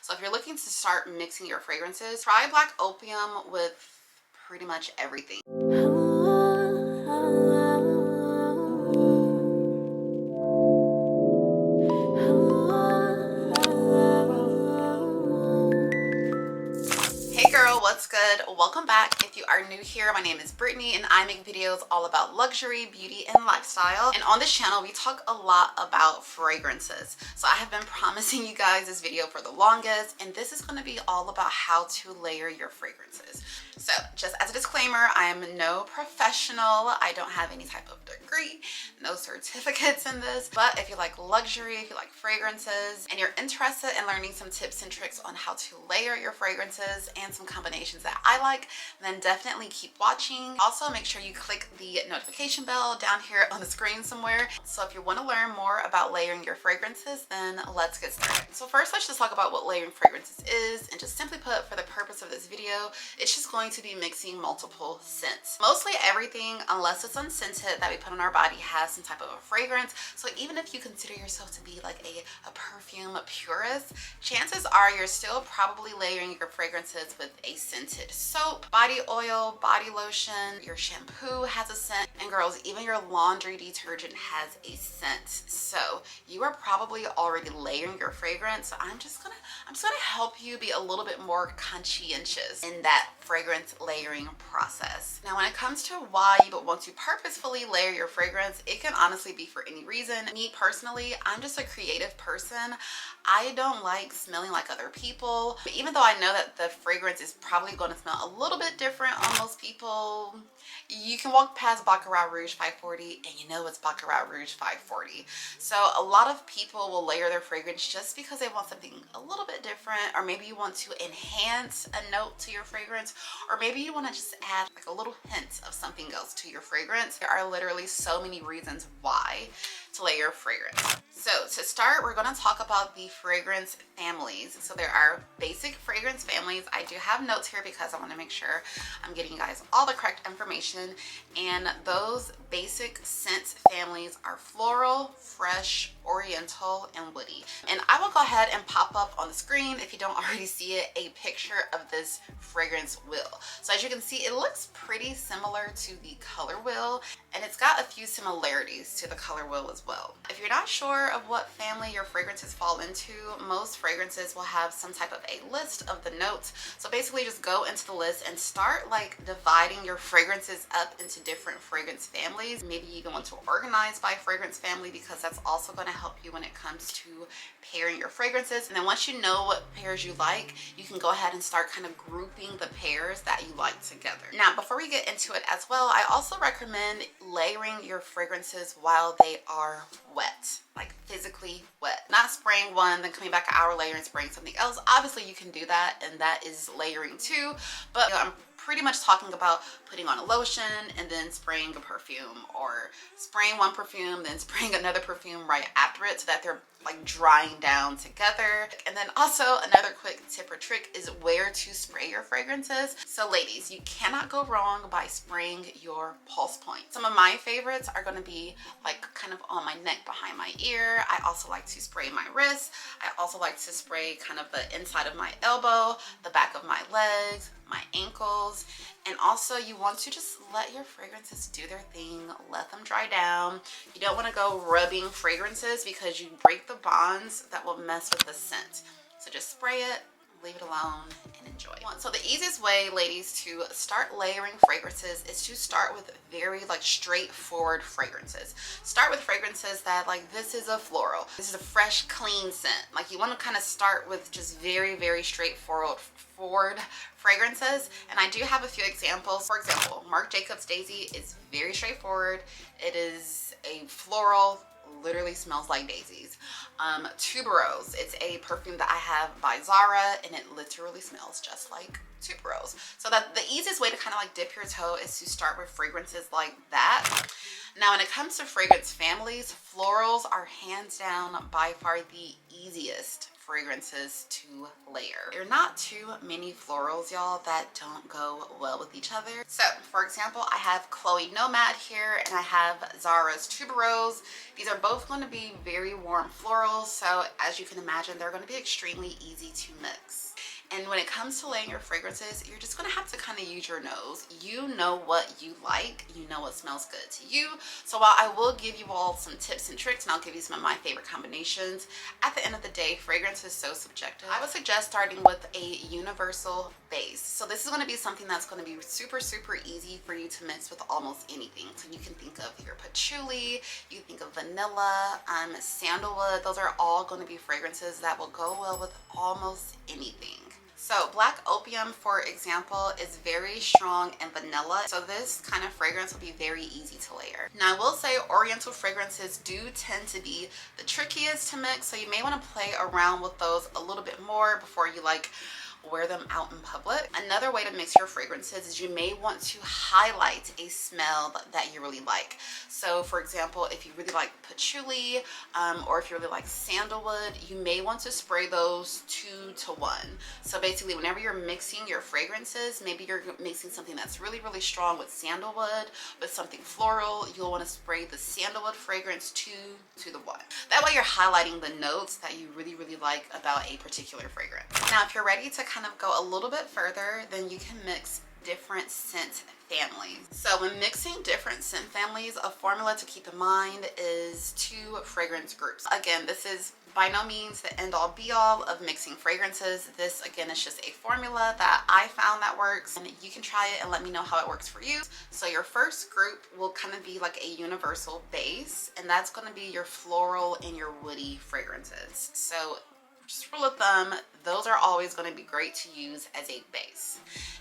So if you're looking to start mixing your fragrances, try Black Opium with pretty much everything. Hey girl, what's good? Welcome back. If you are new here, my name is Brittany and I make videos all about luxury, beauty, and lifestyle. And on this channel, we talk a lot about fragrances. So I have been promising you guys this video for the longest, and this is going to be all about how to layer your fragrances. So just as a disclaimer, I am no professional. I don't have any type of degree, no certificates in this. But if you like luxury, if you like fragrances, and you're interested in learning some tips and tricks on how to layer your fragrances and some combinations that I like, then definitely keep watching. Also, make sure you click the notification bell down here on the screen somewhere. So if you want to learn more about layering your fragrances, then let's get started. So first, let's just talk about what layering fragrances is. And just simply put, for the purpose of this video, it's just going to be mixing multiple scents. Mostly everything, unless it's unscented, that we put on our body has some type of a fragrance. So even if you consider yourself to be like a perfume purist, chances are you're still probably layering your fragrances with a scented soap, body oil, body lotion, your shampoo has a scent, and girls, even your laundry detergent has a scent. So you are probably already layering your fragrance. So I'm just gonna help you be a little bit more conscientious in that fragrance layering process. Now, when it comes to why you would want to purposefully layer your fragrance, it can honestly be for any reason. Me personally, I'm just a creative person. I don't like smelling like other people. But even though I know that the fragrance is probably going to smell a little bit different on most people, you can walk past Baccarat Rouge 540 and you know it's Baccarat Rouge 540. So a lot of people will layer their fragrance just because they want something a little bit different, or maybe you want to enhance a note to your fragrance, or maybe you want to just add like a little hint of something else to your fragrance. There are literally so many reasons why to layer your fragrance. So to start, we're going to talk about the fragrance families. So there are basic fragrance families. I do have notes here because I want to make sure I'm getting you guys all the correct information. And those basic scent families are floral, fresh, oriental, and woody. And I will go ahead and pop up on the screen, if you don't already see it, a picture of this fragrance wheel. So as you can see, it looks pretty similar to the color wheel, and it's got a few similarities to the color wheel as well. If you're not sure of what family your fragrances fall into, most fragrances will have some type of a list of the notes. So basically just go into the list and start like dividing your fragrances up into different fragrance families. Maybe you even want to organize by fragrance family, because that's also going to help you when it comes to pairing your fragrances. And then once you know what pairs you like, you can go ahead and start kind of grouping the pairs that you like together. Now, before we get into it as well, I also recommend layering your fragrances while they are wet, like physically wet. Not spraying one, then coming back an hour later and spraying something else. Obviously you can do that, and that is layering too, but you know, I'm pretty much talking about putting on a lotion and then spraying a perfume, or spraying one perfume then spraying another perfume right after it, so that they're like drying down together. And then also another quick tip or trick is where to spray your fragrances. So ladies, you cannot go wrong by spraying your pulse point. Some of my favorites are going to be like kind of on my neck behind my ear. I also like to spray my wrist. I also like to spray kind of the inside of my elbow, the back of my legs, my ankles. And also you want to just let your fragrances do their thing, let them dry down. You don't want to go rubbing fragrances because you break the bonds that will mess with the scent. So just spray it, leave it alone, and enjoy. So the easiest way, ladies, to start layering fragrances is to start with very like straightforward fragrances. Start with fragrances that like, this is a floral, this is a fresh, clean scent. Like you want to kind of start with just very straightforward fragrances. And I do have a few examples. For example, Marc Jacobs Daisy is very straightforward. It is a floral, literally smells like daisies. Tuberose, it's a perfume that I have by Zara, and it literally smells just like tuberose. So that the easiest way to kind of like dip your toe is to start with fragrances like that. Now, when it comes to fragrance families, florals are hands down by far the easiest fragrances to layer. There are not too many florals, y'all, that don't go well with each other. So for example, I have Chloe Nomad here and I have Zara's Tuberose. These are both going to be very warm florals, so as you can imagine, they're going to be extremely easy to mix. And when it comes to laying your fragrances, you're just gonna have to kind of use your nose. You know what you like, you know what smells good to you. So while I will give you all some tips and tricks, and I'll give you some of my favorite combinations, at the end of the day, fragrance is so subjective. I would suggest starting with a universal base. So this is gonna be something that's gonna be super, super easy for you to mix with almost anything. So you can think of your patchouli, you can think of vanilla, sandalwood. Those are all gonna be fragrances that will go well with almost anything. So Black Opium, for example, is very strong in vanilla. So this kind of fragrance will be very easy to layer. Now I will say Oriental fragrances do tend to be the trickiest to mix. So you may want to play around with those a little bit more before you wear them out in public. Another way to mix your fragrances is you may want to highlight a smell that you really like. So for example, if you really like patchouli or if you really like sandalwood, you may want to spray those 2 to 1. So basically whenever you're mixing your fragrances, maybe you're mixing something that's really, really strong with sandalwood, with something floral, you'll want to spray the sandalwood fragrance 2 to the 1. That way you're highlighting the notes that you really, really like about a particular fragrance. Now if you're ready to kind of go a little bit further, then you can mix different scent families. So when mixing different scent families, a formula to keep in mind is 2 fragrance groups. Again, this is by no means the end all be all of mixing fragrances. This again is just a formula that I found that works, and you can try it and let me know how it works for you. So your first group will kind of be like a universal base, and that's going to be your floral and your woody fragrances. So just rule of thumb, those are always going to be great to use as a base.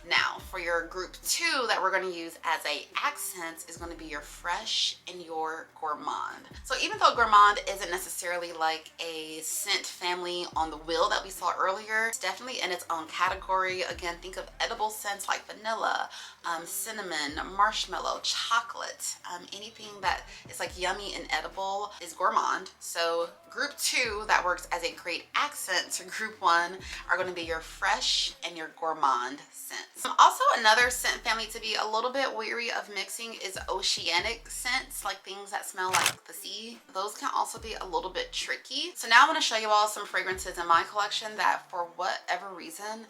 Now for your group 2 that we're going to use as a accents is going to be your fresh and your gourmand. So even though gourmand isn't necessarily like a scent family on the wheel that we saw earlier, it's definitely in its own category. Again, think of edible scents like vanilla, cinnamon, marshmallow, chocolate, anything that is like yummy and edible is gourmand. So group 2 that works as a great accent to group 1 are going to be your fresh and your gourmand scents. Also another scent family to be a little bit wary of mixing is oceanic scents, like things that smell like the sea. Those can also be a little bit tricky. So now I want to show you all some fragrances in my collection that for whatever reason,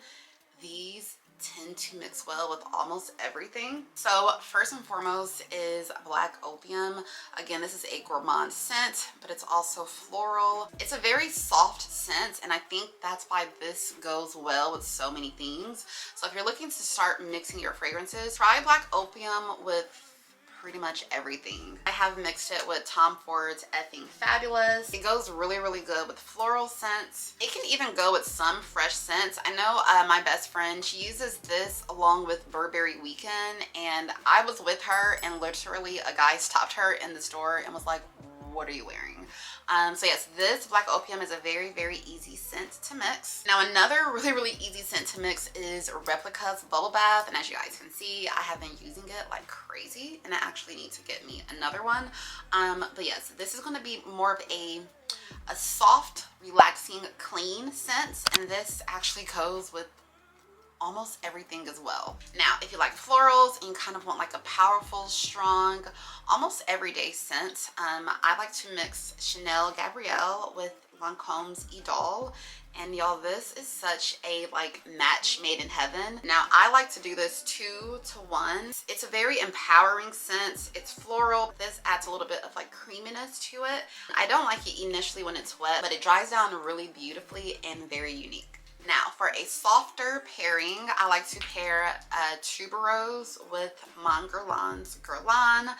these tend to mix well with almost everything. So first and foremost is Black Opium. Again, this is a gourmand scent, but it's also floral. It's a very soft scent, and I think that's why this goes well with so many things. So if you're looking to start mixing your fragrances, try Black Opium with pretty much everything. I have mixed it with Tom Ford's Effing Fabulous. It goes really, really good with floral scents. It can even go with some fresh scents. I know my best friend, she uses this along with Burberry Weekend, and I was with her and literally a guy stopped her in the store and was like, what are you wearing? So yes, this Black Opium is a very, very easy scent to mix. Now another really, really easy scent to mix is Replica's Bubble Bath, and as you guys can see, I have been using it like crazy, and I actually need to get me another one. But yes, this is going to be more of a soft, relaxing, clean scent, and this actually goes with almost everything as well. Now if you like florals and you kind of want like a powerful, strong, almost everyday scent, I like to mix Chanel Gabrielle with Lancome's Idole, and y'all, this is such a like match made in heaven. Now I like to do this 2 to 1. It's a very empowering scent. It's floral. This adds a little bit of like creaminess to it. I don't like it initially when it's wet, but it dries down really beautifully and very unique. Now for a softer pairing, I like to pair Tuberose with Mon Guerlain's Guerlain.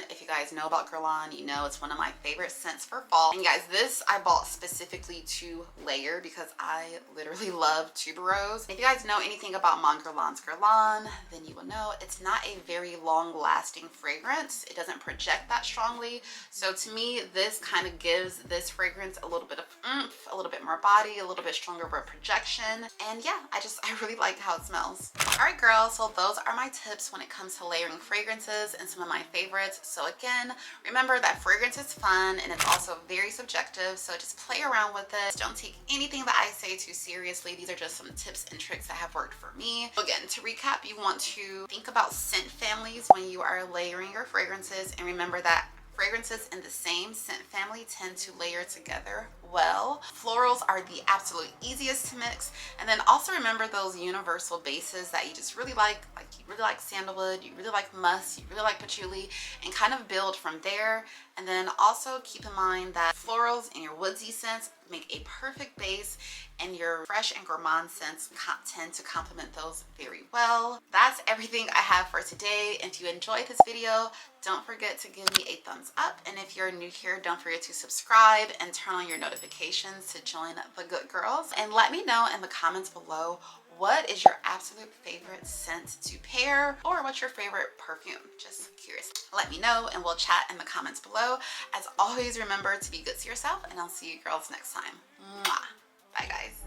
If you guys know about Guerlain, you know it's one of my favorite scents for fall. And guys, this I bought specifically to layer because I literally love Tuberose. If you guys know anything about Mon Guerlain's Guerlain, then you will know it's not a very long lasting fragrance. It doesn't project that strongly. So to me, this kind of gives this fragrance a little bit of oomph, a little bit more body, a little bit stronger of a projection. foundation. And yeah, I really like how it smells. All right, girls, so those are my tips when it comes to layering fragrances and some of my favorites. So again, remember that fragrance is fun and it's also very subjective, so just play around with it. Don't take anything that I say too seriously. These are just some tips and tricks that have worked for me. Again, to recap, you want to think about scent families when you are layering your fragrances, and remember that fragrances in the same scent family tend to layer together well. Florals are the absolute easiest to mix, and then also remember those universal bases that you just really like you really like sandalwood, you really like musk, you really like patchouli, and kind of build from there. And then also keep in mind that florals and your woodsy scents make a perfect base, and your fresh and gourmand scents tend to complement those very well. That's everything I have for today. If you enjoyed this video, don't forget to give me a thumbs up, and if you're new here, don't forget to subscribe and turn on your notifications to join the good girls. And let me know in the comments below, what is your absolute favorite scent to pair, or what's your favorite perfume? Just curious. Let me know and we'll chat in the comments below. As always, remember to be good to yourself, and I'll see you girls next time. Mwah. Bye guys.